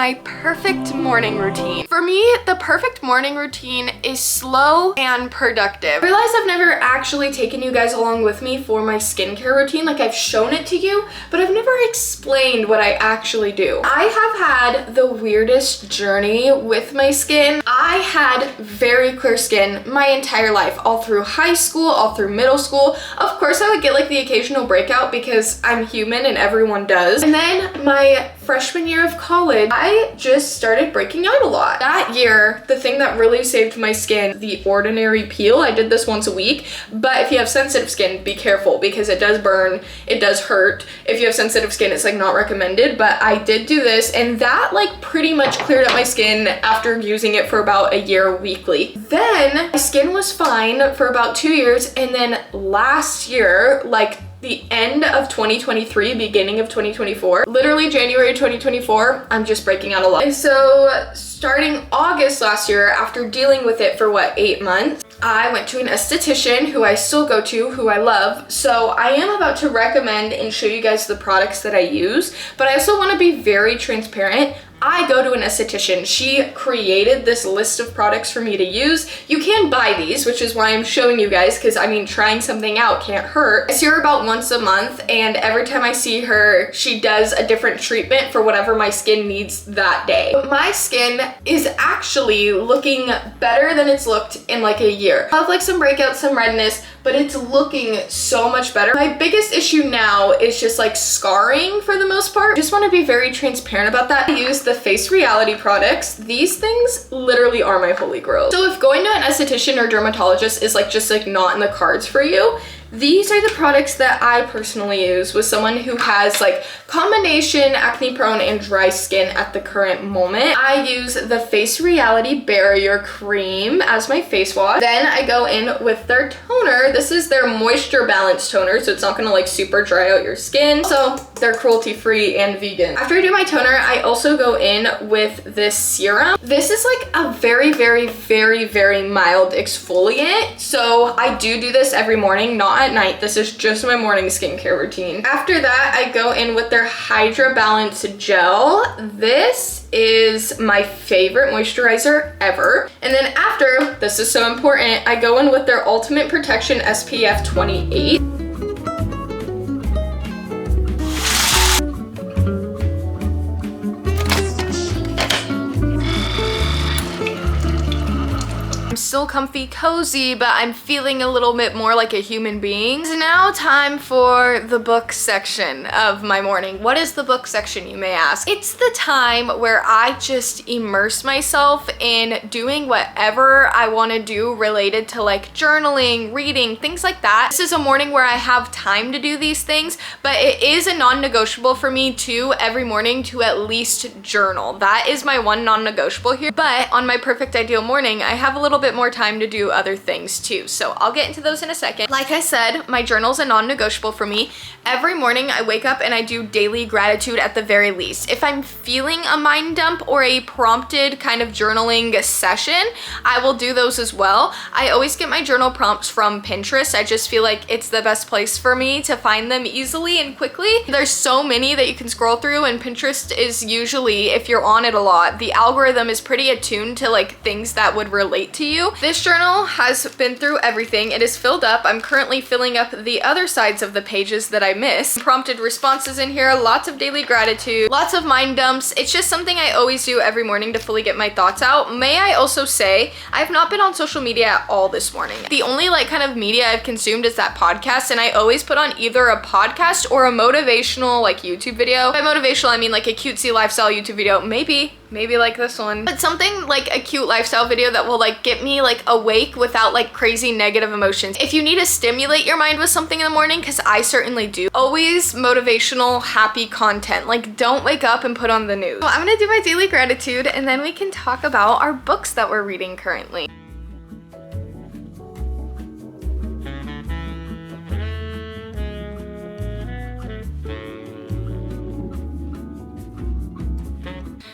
my perfect morning routine. For me, the perfect morning routine is slow and productive. I realize I've never actually taken you guys along with me for my skincare routine. Like, I've shown it to you, but I've never explained what I actually do. I have had the weirdest journey with my skin. I had very clear skin my entire life, all through high school, all through middle school. Of course, I would get like the occasional breakout because I'm human and everyone does. And then my freshman year of college, I just started breaking out a lot. That year, the thing that really saved my skin, the Ordinary Peel. I did this once a week, but if you have sensitive skin, be careful because it does burn, it does hurt. If you have sensitive skin, it's like not recommended, but I did do this and that like pretty much cleared up my skin after using it for about a year weekly. Then my skin was fine for about 2 years, and then last year, like the end of 2023, beginning of 2024, literally January 2024, I'm just breaking out a lot. And so starting August last year, after dealing with it for 8 months, I went to an esthetician who I still go to, who I love. So I am about to recommend and show you guys the products that I use, but I also want to be very transparent. I go to an esthetician. She created this list of products for me to use. You can buy these, which is why I'm showing you guys, because I mean, trying something out can't hurt. I see her about once a month, and every time I see her, she does a different treatment for whatever my skin needs that day. But my skin is actually looking better than it's looked in like a year. I have like some breakouts, some redness, but it's looking so much better. My biggest issue now is just like scarring for the most part. I just want to be very transparent about that. I use the Face Reality products. These things literally are my holy grail. So if going to an esthetician or dermatologist is like just like not in the cards for you, these are the products that I personally use with someone who has like combination acne prone and dry skin at the current moment. I use the Face Reality Barrier Cream as my face wash. Then I go in with their toner. This is their moisture balance toner, so it's not gonna like super dry out your skin. So they're cruelty free and vegan. After I do my toner, I also go in with this serum. This is like a very, very, very, very mild exfoliant. So I do this every morning, not at night. This is just my morning skincare routine. After that, I go in with their Hydra Balance Gel. This is my favorite moisturizer ever. And then after, this is so important, I go in with their Ultimate Protection SPF 28. Still comfy, cozy, but I'm feeling a little bit more like a human being. It's now time for the book section of my morning. What is the book section, you may ask? It's the time where I just immerse myself in doing whatever I want to do related to like journaling, reading, things like that. This is a morning where I have time to do these things, but it is a non-negotiable for me to every morning to at least journal. That is my one non-negotiable here. But on my perfect ideal morning, I have a little bit more time to do other things too. So I'll get into those in a second. Like I said, my journal's a non-negotiable for me. Every morning I wake up and I do daily gratitude at the very least. If I'm feeling a mind dump or a prompted kind of journaling session, I will do those as well. I always get my journal prompts from Pinterest. I just feel like it's the best place for me to find them easily and quickly. There's so many that you can scroll through, and Pinterest is usually, if you're on it a lot, the algorithm is pretty attuned to like things that would relate to you. This journal has been through everything. It is filled up. I'm currently filling up the other sides of the pages that I missed. Prompted responses in here, lots of daily gratitude, lots of mind dumps. It's just something I always do every morning to fully get my thoughts out. May I also say, I have not been on social media at all this morning. The only like kind of media I've consumed is that podcast, and I always put on either a podcast or a motivational like YouTube video. By motivational, I mean like a cutesy lifestyle YouTube video, maybe like this one, but something like a cute lifestyle video that will like get me like awake without like crazy negative emotions. If you need to stimulate your mind with something in the morning, because I certainly do, always motivational, happy content. Like, don't wake up and put on the news. So I'm gonna do my daily gratitude, and then we can talk about our books that we're reading currently.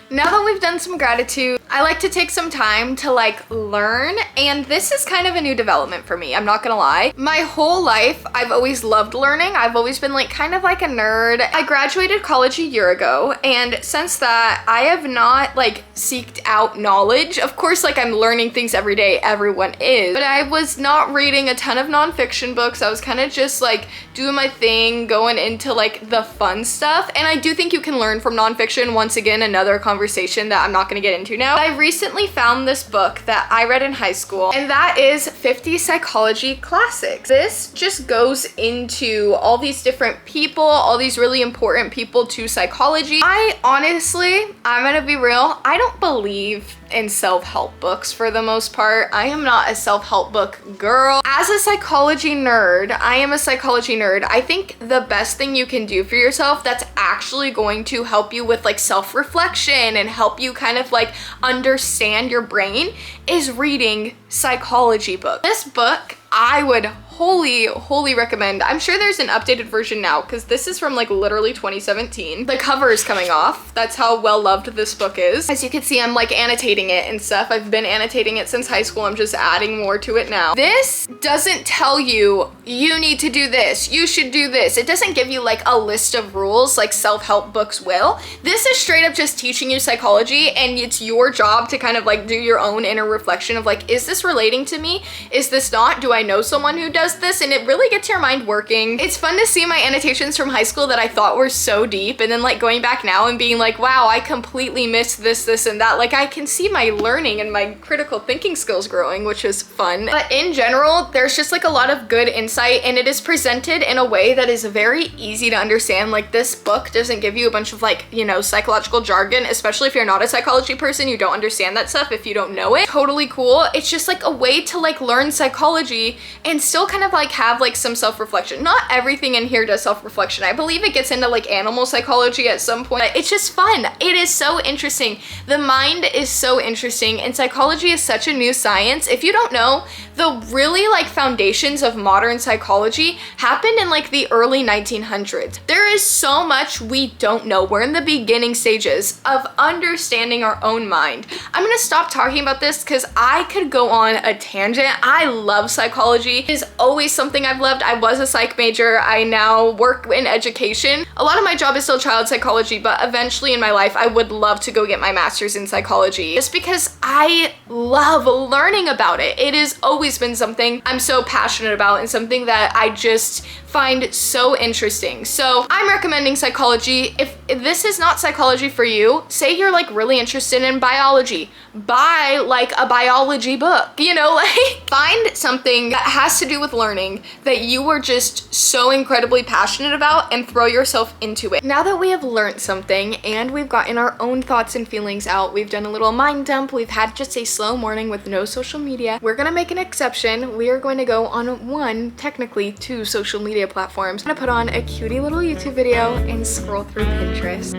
Now that we've done some gratitude, I like to take some time to like learn, and this is kind of a new development for me, I'm not gonna lie. My whole life, I've always loved learning. I've always been like kind of like a nerd. I graduated college a year ago, and since that, I have not like seeked out knowledge. Of course, like I'm learning things every day, everyone is, but I was not reading a ton of nonfiction books. I was kind of just like doing my thing, going into like the fun stuff, and I do think you can learn from nonfiction. Once again, another conversation that I'm not gonna get into now. I recently found this book that I read in high school, and that is 50 Psychology Classics. This just goes into all these different people, all these really important people to psychology. I honestly, I'm gonna be real, I don't believe in self-help books for the most part. I am not a self-help book girl. As a psychology nerd, I am a psychology nerd. I think the best thing you can do for yourself that's actually going to help you with like self-reflection and help you kind of like understand your brain is reading psychology books. This book I would wholly recommend. I'm sure there's an updated version now because this is from like literally 2017. The cover is coming off. That's how well loved this book is. As you can see, I'm like annotating it and stuff. I've been annotating it since high school. I'm just adding more to it now. This doesn't tell you, you need to do this, you should do this. It doesn't give you like a list of rules like self-help books will. This is straight up just teaching you psychology, and it's your job to kind of like do your own inner reflection of like, is this relating to me? Is this not? Do I know someone who does this? And it really gets your mind working. It's fun to see my annotations from high school that I thought were so deep, and then like going back now and being like, wow, I completely missed this and that. Like I can see my learning and my critical thinking skills growing, which is fun. But in general, there's just like a lot of good insight, and it is presented in a way that is very easy to understand. Like this book doesn't give you a bunch of like, you know, psychological jargon, especially if you're not a psychology person, you don't understand that stuff if you don't know it. Totally cool. It's just like a way to like learn psychology and still kind of like have like some self-reflection. Not everything in here does self-reflection. I believe it gets into like animal psychology at some point. It's just fun. It is so interesting. The mind is so interesting, and psychology is such a new science. If you don't know, the really like foundations of modern psychology happened in like the early 1900s. There is so much we don't know. We're in the beginning stages of understanding our own mind. I'm gonna stop talking about this because I could go on a tangent. I love psychology. It is always something I've loved. I was a psych major. I now work in education. A lot of my job is still child psychology, but eventually in my life, I would love to go get my master's in psychology just because I love learning about it. It has always been something I'm so passionate about and something that I just find so interesting. So I'm recommending psychology. If this is not psychology for you, say you're like really interested in biology, buy like a biology book, you know, like find something that has to do with learning that you are just so incredibly passionate about and throw yourself into it. Now that we have learned something and we've gotten our own thoughts and feelings out, we've done a little mind dump, we've had just a slow morning with no social media, we're gonna make an exception. We are going to go on technically two social media platforms. I'm gonna put on a cutie little YouTube video and scroll through Pinterest.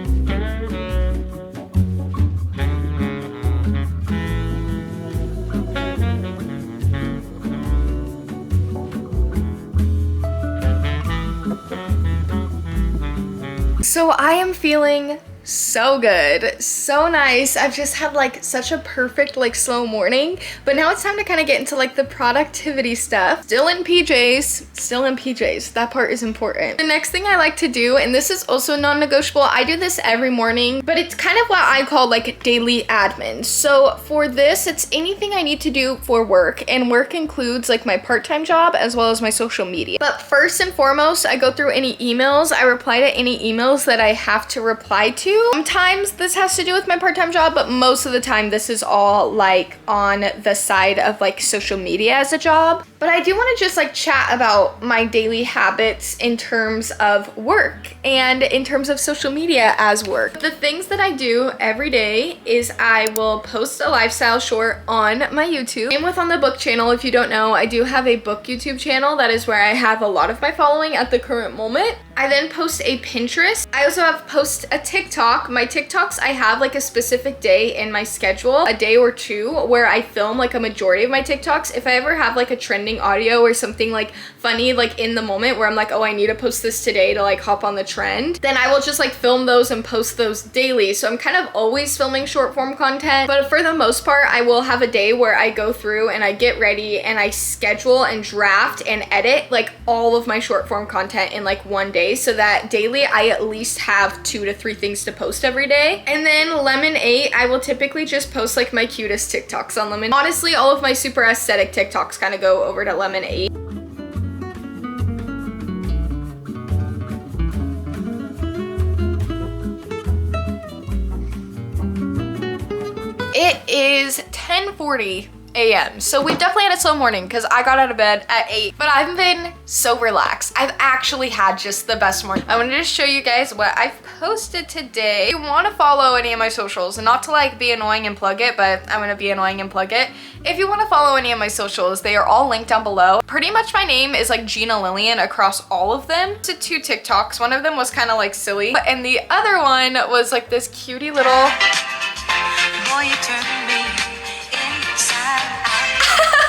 So I am feeling so good, so nice. I've just had like such a perfect like slow morning, but now it's time to kind of get into like the productivity stuff. Still in PJs, that part is important. The next thing I like to do, and this is also non-negotiable, I do this every morning, but it's kind of what I call like daily admin. So for this, it's anything I need to do for work, and work includes like my part-time job as well as my social media. But first and foremost, I go through any emails, I reply to any emails that I have to reply to. Sometimes this has to do with my part-time job, but most of the time this is all like on the side of like social media as a job. But I do want to just like chat about my daily habits in terms of work and in terms of social media as work. The things that I do every day is I will post a lifestyle short on my YouTube. Same with on the book channel. If you don't know, I do have a book YouTube channel. That is where I have a lot of my following at the current moment. I then post a Pinterest. I also have post a TikTok. My TikToks, I have like a specific day in my schedule, a day or two, where I film like a majority of my TikToks. If I ever have like a trending audio or something like funny, like in the moment where I'm like, oh, I need to post this today to like hop on the trend, then I will just like film those and post those daily. So I'm kind of always filming short form content, but for the most part, I will have a day where I go through and I get ready and I schedule and draft and edit like all of my short form content in like one day, so that daily I at least have 2 to 3 things to post every day. And then Lemon 8, I will typically just post like my cutest TikToks on Lemon. Honestly, all of my super aesthetic TikToks kind of go over to Lemon 8. It is 10:40 a.m. So we definitely had a slow morning because I got out of bed at 8, but I've been so relaxed. I've actually had just the best morning. I wanted to show you guys what I've posted today. If you want to follow any of my socials, and not to like be annoying and plug it, but I'm gonna be annoying and plug it. If you want to follow any of my socials, they are all linked down below. Pretty much my name is like geenalillian across all of them. To 2 TikToks. One of them was kind of like silly, and the other one was like this cutie little boy, you turn me inside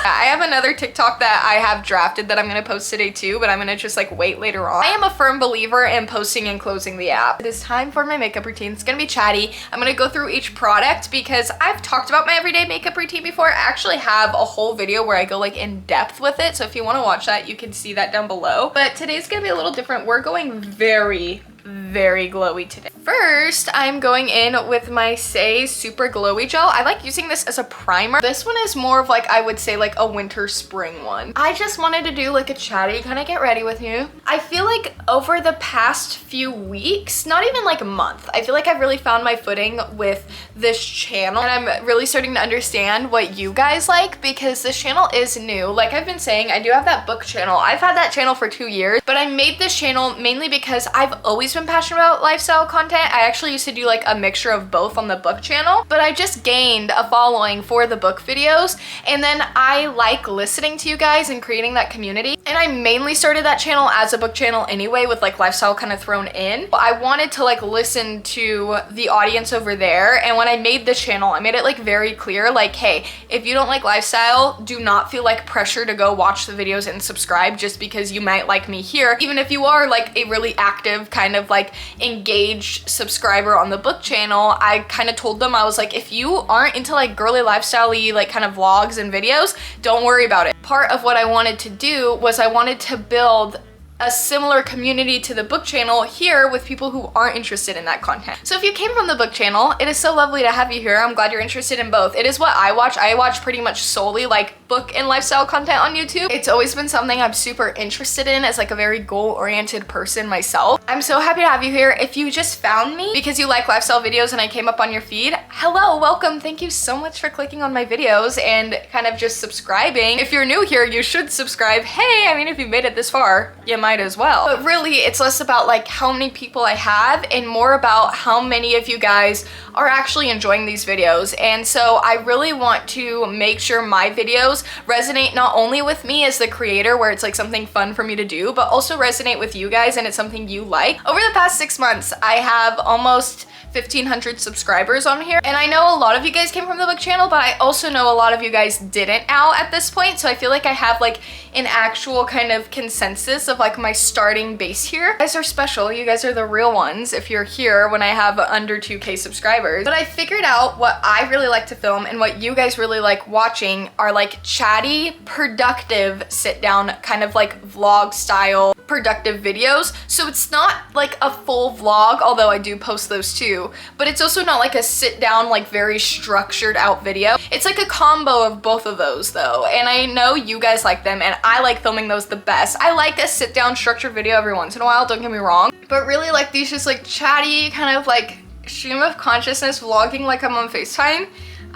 out. I have another TikTok that I have drafted that I'm gonna post today too, but I'm gonna just like wait later on. I am a firm believer in posting and closing the app. It is time for my makeup routine. It's gonna be chatty. I'm gonna go through each product because I've talked about my everyday makeup routine before. I actually have a whole video where I go like in depth with it. So if you wanna watch that, you can see that down below. But today's gonna be a little different. We're going very glowy today. First, I'm going in with my Say Super Glowy Gel. I like using this as a primer. This one is more of like, I would say like a winter spring one. I just wanted to do like a chatty kind of get ready with you. I feel like over the past few weeks, not even like a month, I feel like I've really found my footing with this channel, and I'm really starting to understand what you guys like, because this channel is new. Like I've been saying, I do have that book channel. I've had that channel for 2 years, but I made this channel mainly because I've always been passionate about lifestyle content. I actually used to do like a mixture of both on the book channel, but I just gained a following for the book videos, and then I like listening to you guys and creating that community. And I mainly started that channel as a book channel anyway, with like lifestyle kind of thrown in. I wanted to like listen to the audience over there, and when I made this channel, I made it like very clear, like, hey, if you don't like lifestyle, do not feel like pressure to go watch the videos and subscribe just because you might like me here. Even if you are like a really active kind of like engaged subscriber on the book channel, I kind of told them, I was like, if you aren't into like girly lifestyle-y like kind of vlogs and videos, don't worry about it. Part of what I wanted to do was I wanted to build a similar community to the book channel here with people who aren't interested in that content. So if you came from the book channel, it is so lovely to have you here. I'm glad you're interested in both. It is what I watch. I watch pretty much solely like book and lifestyle content on YouTube. It's always been something I'm super interested in as like a very goal-oriented person myself. I'm so happy to have you here. If you just found me because you like lifestyle videos and I came up on your feed, hello, welcome. Thank you so much for clicking on my videos and kind of just subscribing. If you're new here, you should subscribe. Hey, I mean, if you made it this far, you might as well. But really, it's less about like how many people I have and more about how many of you guys are actually enjoying these videos. And so I really want to make sure my videos resonate not only with me as the creator, where it's like something fun for me to do, but also resonate with you guys and it's something you like. Over the past 6 months, I have almost 1,500 subscribers on here, and I know a lot of you guys came from the book channel, but I also know a lot of you guys didn't out at this point, so I feel like I have like an actual kind of consensus of like my starting base here. You guys are special. You guys are the real ones if you're here when I have under 2K subscribers. But I figured out what I really like to film and what you guys really like watching are like chatty, productive, sit down kind of like vlog style productive videos. So it's not like a full vlog, although I do post those too, but it's also not like a sit down, like very structured out video. It's like a combo of both of those though. And I know you guys like them and I like filming those the best. I like a sit down structured video every once in a while, don't get me wrong, but really like these just like chatty kind of like stream of consciousness vlogging like I'm on FaceTime.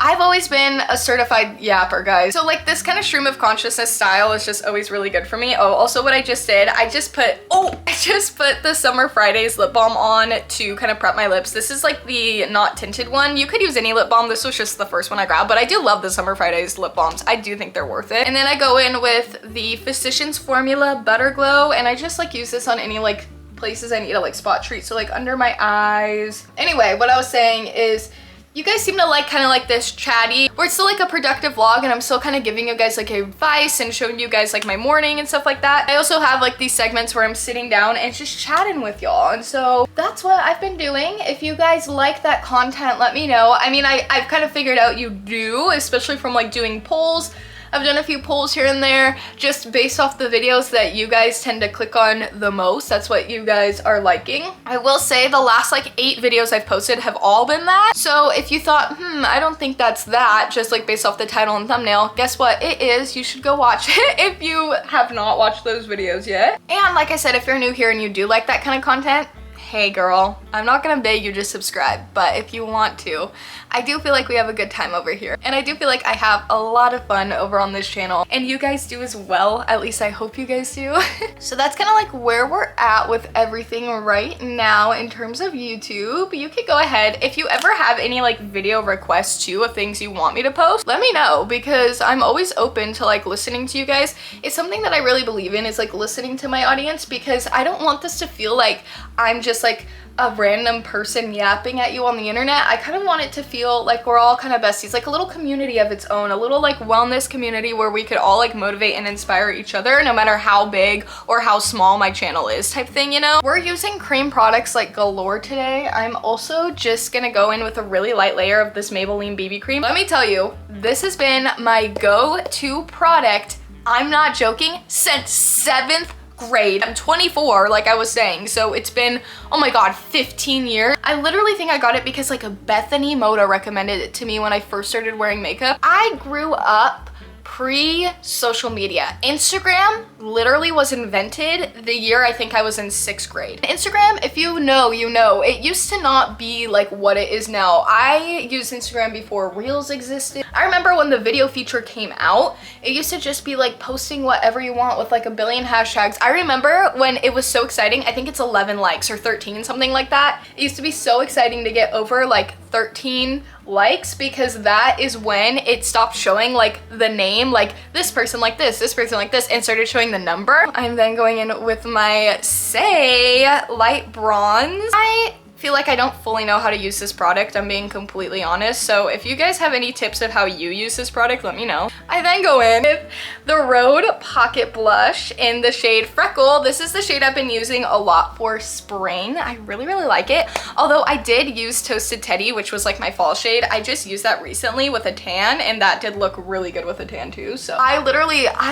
I've always been a certified yapper, guys. So like this kind of stream of consciousness style is just always really good for me. Oh, also what I just did, I just put the Summer Fridays lip balm on to kind of prep my lips. This is like the not tinted one. You could use any lip balm. This was just the first one I grabbed, but I do love the Summer Fridays lip balms. I do think they're worth it. And then I go in with the Physicians Formula Butter Glow, and I just like use this on any like places I need to like spot treat. So like under my eyes. Anyway, what I was saying is you guys seem to like kind of like this chatty where it's still like a productive vlog and I'm still kind of giving you guys like advice and showing you guys like my morning and stuff like that. I also have like these segments where I'm sitting down and just chatting with y'all, and so that's what I've been doing. If you guys like that content, let me know. I mean, I've kind of figured out you do, especially from like doing polls. I've done a few polls here and there just based off the videos that you guys tend to click on the most. That's what you guys are liking. I will say the last like 8 videos I've posted have all been that. So if you thought, I don't think that's that, just like based off the title and thumbnail, guess what? It is. You should go watch it if you have not watched those videos yet. And like I said, if you're new here and you do like that kind of content, hey girl, I'm not gonna beg you to subscribe, but if you want to, I do feel like we have a good time over here. And I do feel like I have a lot of fun over on this channel, and you guys do as well. At least I hope you guys do. So that's kind of like where we're at with everything right now in terms of YouTube. You could go ahead, if you ever have any like video requests too of things you want me to post, let me know, because I'm always open to like listening to you guys. It's something that I really believe in, is like listening to my audience, because I don't want this to feel like I'm just like a random person yapping at you on the internet. I kind of want it to feel like we're all kind of besties, like a little community of its own, a little like wellness community where we could all like motivate and inspire each other, no matter how big or how small my channel is, type thing, you know? We're using cream products like galore today. I'm also just gonna go in with a really light layer of this Maybelline BB cream. Let me tell you, this has been my go-to product, I'm not joking, since 7th grade. I'm 24, like I was saying, so it's been, oh my god, 15 years. I literally think I got it because like a Bethany Moda recommended it to me when I first started wearing makeup. I grew up pre-social media. Instagram literally was invented the year I think I was in 6th grade. Instagram, if you know, you know, it used to not be like what it is now. I used Instagram before Reels existed. I remember when the video feature came out, it used to just be like posting whatever you want with like a billion hashtags. I remember when it was so exciting, I think it's 11 likes or 13, something like that. It used to be so exciting to get over like 13 likes, because that is when it stopped showing like the name, like this person like this person like this, and started showing the number. I'm then going in with my Say light bronze. I feel like I don't fully know how to use this product, I'm being completely honest, so if you guys have any tips of how you use this product, let me know. I then go in with the Rhode Pocket Blush in the shade Freckle. This is the shade I've been using a lot for spring. I really like it, although I did use Toasted Teddy, which was like my fall shade. I just used that recently with a tan, and that did look really good with a tan too, so I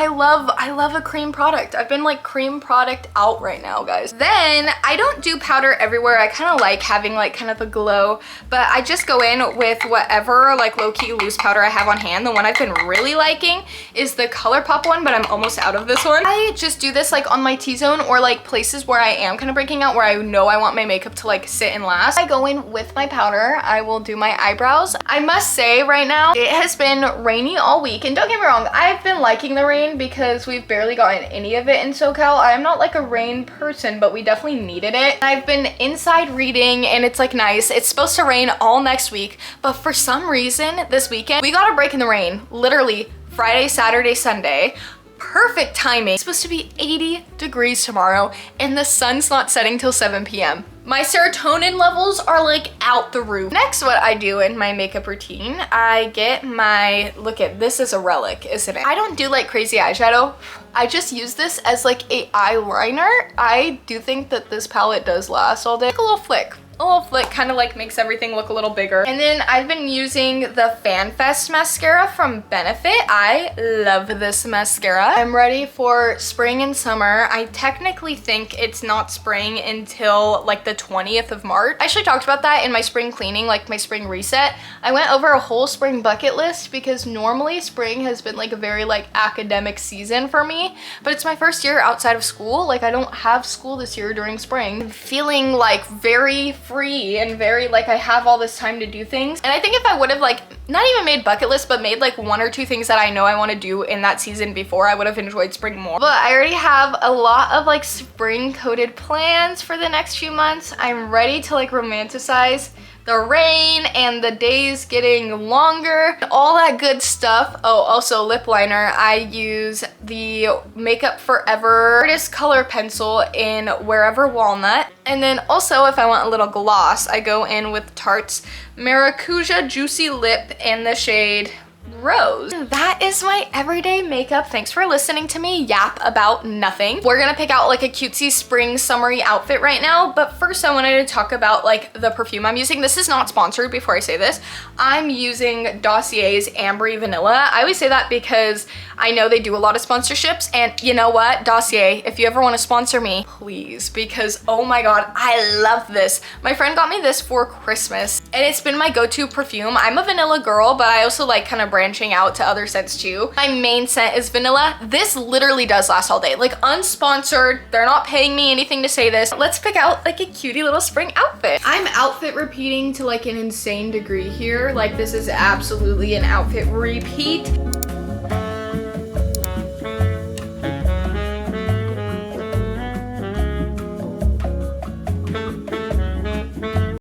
love a cream product. I've been like cream product out right now, guys. Then I don't do powder everywhere. I kind of like having like kind of a glow, but I just go in with whatever like low-key loose powder I have on hand. The one I've been really liking is the ColourPop one, but I'm almost out of this one. I just do this like on my T-zone or like places where I am kind of breaking out, where I know I want my makeup to like sit and last. I go in with my powder. I will do my eyebrows. I must say right now, it has been rainy all week, and don't get me wrong, I've been liking the rain because we've barely gotten any of it in SoCal. I'm not like a rain person, but we definitely needed it. I've been inside reading, and it's like nice. It's supposed to rain all next week, but for some reason this weekend we got a break in the rain, literally Friday, Saturday, Sunday. Perfect timing. It's supposed to be 80 degrees tomorrow, and the sun's not setting till 7 p.m. My serotonin levels are like out the roof. Next, what I do in my makeup routine, I get my, look at this, is a relic, isn't it? I don't do like crazy eyeshadow. I just use this as like a eyeliner. I do think that this palette does last all day. Like a little flick kind of like makes everything look a little bigger. And then I've been using the FanFest mascara from Benefit. I love this mascara. I'm ready for spring and summer. I technically think it's not spring until like the 20th of March. I actually talked about that in my spring cleaning, like my spring reset. I went over a whole spring bucket list because normally spring has been like a very like academic season for me, but it's my first year outside of school. Like I don't have school this year during spring. I'm feeling like very free and very like I have all this time to do things. And I think if I would have like not even made bucket lists, but made like 1 or 2 things that I know I want to do in that season before, I would have enjoyed spring more. But I already have a lot of like spring coated plans for the next few months. I'm ready to like romanticize the rain and the days getting longer, all that good stuff. Oh, also lip liner. I use the Makeup Forever Artist Color Pencil in Wherever Walnut. And then also if I want a little gloss, I go in with Tarte's Maracuja Juicy Lip in the shade Rose. That is my everyday makeup. Thanks for listening to me yap about nothing. We're gonna pick out like a cutesy spring summery outfit right now, but first I wanted to talk about like the perfume I'm using. This is not sponsored before I say this. I'm using Dossier's Ambery Vanilla. I always say that because I know they do a lot of sponsorships, and you know what, Dossier, if you ever want to sponsor me, please, because oh my god, I love this. My friend got me this for Christmas and it's been my go-to perfume. I'm a vanilla girl, but I also like kind of branching out to other scents too. My main scent is vanilla. This literally does last all day. Like unsponsored, they're not paying me anything to say this. Let's pick out like a cutie little spring outfit. I'm outfit repeating to like an insane degree here. Like this is absolutely an outfit repeat.